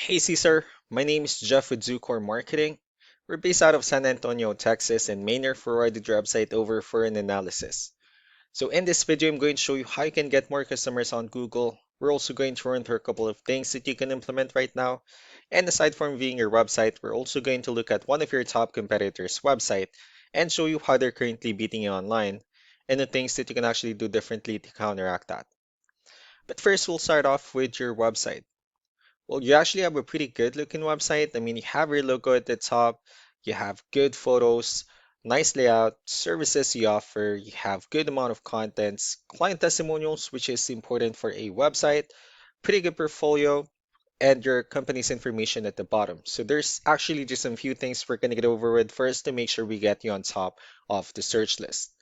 Hey Caesar, my name is Jeff with Corp Marketing. We're based out of San Antonio, Texas, and mainly forwarded your website over for an analysis. So in this video, I'm going to show you how you can get more customers on Google. We're also going to run through a couple of things that you can implement right now. And aside from viewing your website, we're also going to look at one of your top competitors' website and show you how they're currently beating you online and the things that you can actually do differently to counteract that. But first, we'll start off with your website. Well, you actually have a pretty good looking website. I mean, you have your logo at the top, you have good photos, nice layout, services you offer, you have good amount of contents, client testimonials, which is important for a website, pretty good portfolio, and your company's information at the bottom. So there's actually just a few things we're gonna get over with first to make sure we get you on top of the search list.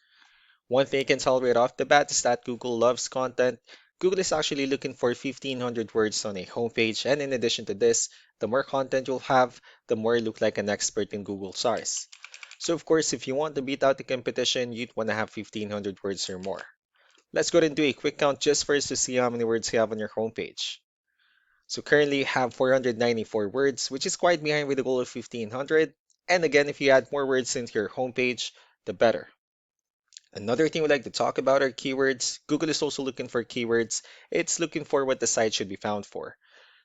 One thing you can tell right off the bat is that Google loves content. Google is actually looking for 1,500 words on a homepage, and in addition to this, the more content you'll have, the more you look like an expert in Google's eyes. So of course, if you want to beat out the competition, you'd want to have 1,500 words or more. Let's go ahead and do a quick count just for us to see how many words you have on your homepage. So currently you have 494 words, which is quite behind with the goal of 1,500. And again, if you add more words into your homepage, the better. Another thing we'd like to talk about are keywords. Google is also looking for keywords. It's looking for what the site should be found for.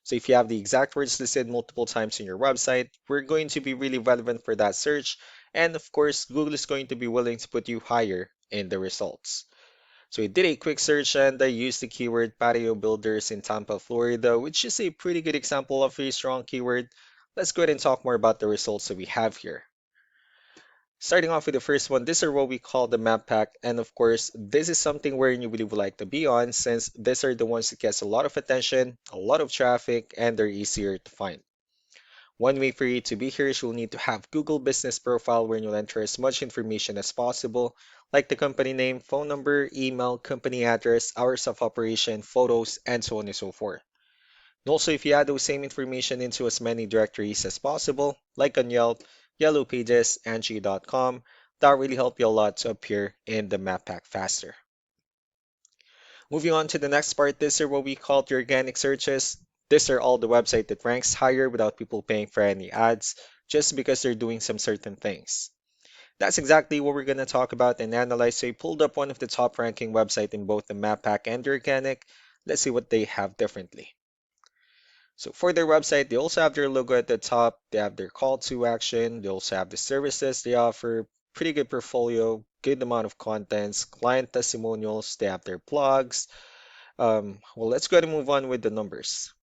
So if you have the exact words listed multiple times in your website, we're going to be really relevant for that search. And of course, Google is going to be willing to put you higher in the results. So I did a quick search and I used the keyword patio builders in Tampa, Florida, which is a pretty good example of a strong keyword. Let's go ahead and talk more about the results that we have here. Starting off with the first one, these are what we call the map pack. And of course, this is something where you really would like to be on since these are the ones that gets a lot of attention, a lot of traffic, and they're easier to find. One way for you to be here is you'll need to have Google Business Profile where you'll enter as much information as possible, like the company name, phone number, email, company address, hours of operation, photos, and so on and so forth. And also, if you add those same information into as many directories as possible, like on Yelp, Yellow Pages, Angie.com, that really help you a lot to appear in the map pack faster. Moving on to the next part, these are what we call the organic searches. These are all the website that ranks higher without people paying for any ads, just because they're doing some certain things. That's exactly what we're going to talk about and analyze. So I pulled up one of the top ranking website in both the map pack and the organic. Let's see what they have differently. So for their website, they also have their logo at the top. They have their call to action. They also have the services they offer, pretty good portfolio, good amount of contents, client testimonials. They have their blogs. Well, let's go ahead and move on with the numbers.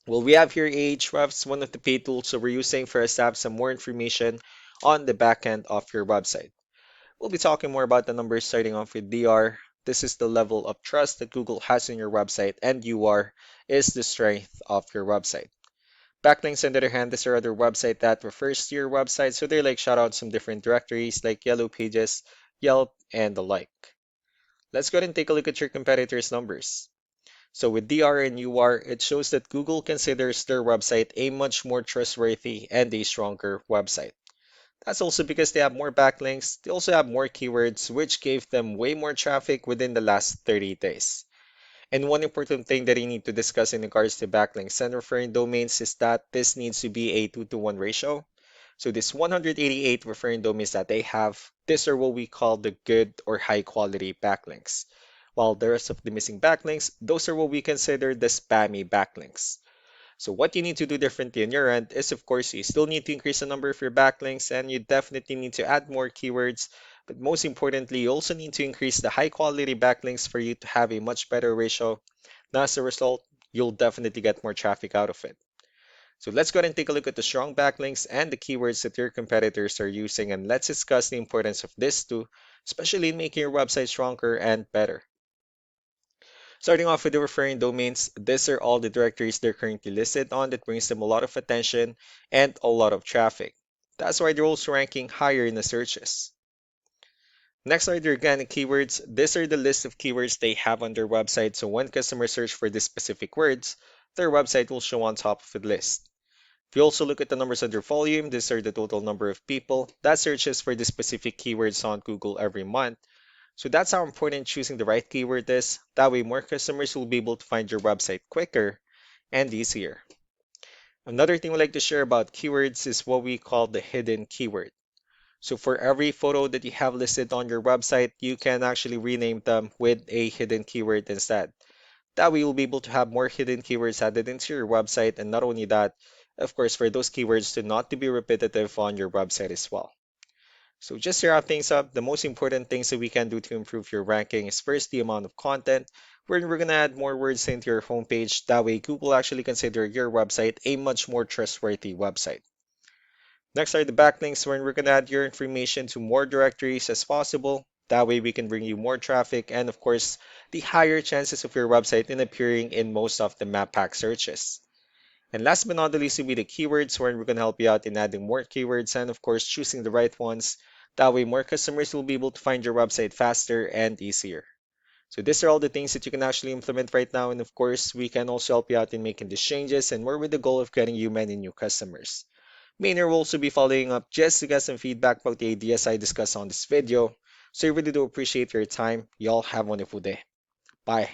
Well, we have here Ahrefs, one of the paid tools so we're using for us to have some more information on the back end of your website. We'll be talking more about the numbers starting off with DR. This is the level of trust that Google has in your website, and UR is the strength of your website. Backlinks, on the other hand, these are other website that refers to your website, so they like shout out some different directories like Yellow Pages, Yelp, and the like. Let's go ahead and take a look at your competitors' numbers. So with DR and UR, it shows that Google considers their website a much more trustworthy and a stronger website. That's also because they have more backlinks. They also have more keywords, which gave them way more traffic within the last 30 days. And one important thing that you need to discuss in regards to backlinks and referring domains is that this needs to be a 2-to-1 ratio. So this 188 referring domains that they have, these are what we call the good or high quality backlinks. While the rest of the missing backlinks, those are what we consider the spammy backlinks. So what you need to do differently on your end is, of course, you still need to increase the number of your backlinks and you definitely need to add more keywords. But most importantly, you also need to increase the high quality backlinks for you to have a much better ratio. Now, as a result, you'll definitely get more traffic out of it. So let's go ahead and take a look at the strong backlinks and the keywords that your competitors are using, and let's discuss the importance of this too, especially in making your website stronger and better. Starting off with the referring domains, these are all the directories they're currently listed on that brings them a lot of attention and a lot of traffic. That's why they're also ranking higher in the searches. Next are the organic keywords. These are the list of keywords they have on their website, so when customers search for these specific words, their website will show on top of the list. If you also look at the numbers under volume, these are the total number of people that searches for the specific keywords on Google every month. So that's how important choosing the right keyword is. That way, more customers will be able to find your website quicker. and easier. Another thing we like to share about keywords is what we call the hidden keyword. So for every photo that you have listed on your website, you can actually rename them with a hidden keyword instead. That way you'll be able to have more hidden keywords added into your website, and not only that, of course, for those keywords to not to be repetitive on your website as well. So just to wrap things up, the most important things that we can do to improve your ranking is first the amount of content, where we're going to add more words into your homepage. That way Google actually consider your website a much more trustworthy website. Next are the backlinks, where we're going to add your information to more directories as possible. That way we can bring you more traffic and of course the higher chances of your website in appearing in most of the map pack searches. And last but not the least will be the keywords, where we're going to help you out in adding more keywords and of course choosing the right ones. That way more customers will be able to find your website faster and easier. So these are all the things that you can actually implement right now, and of course we can also help you out in making these changes and more with the goal of getting you many new customers. Maynard will also be following up just to get some feedback about the ideas I discussed on this video. So I really do appreciate your time. Y'all have a wonderful day. Bye.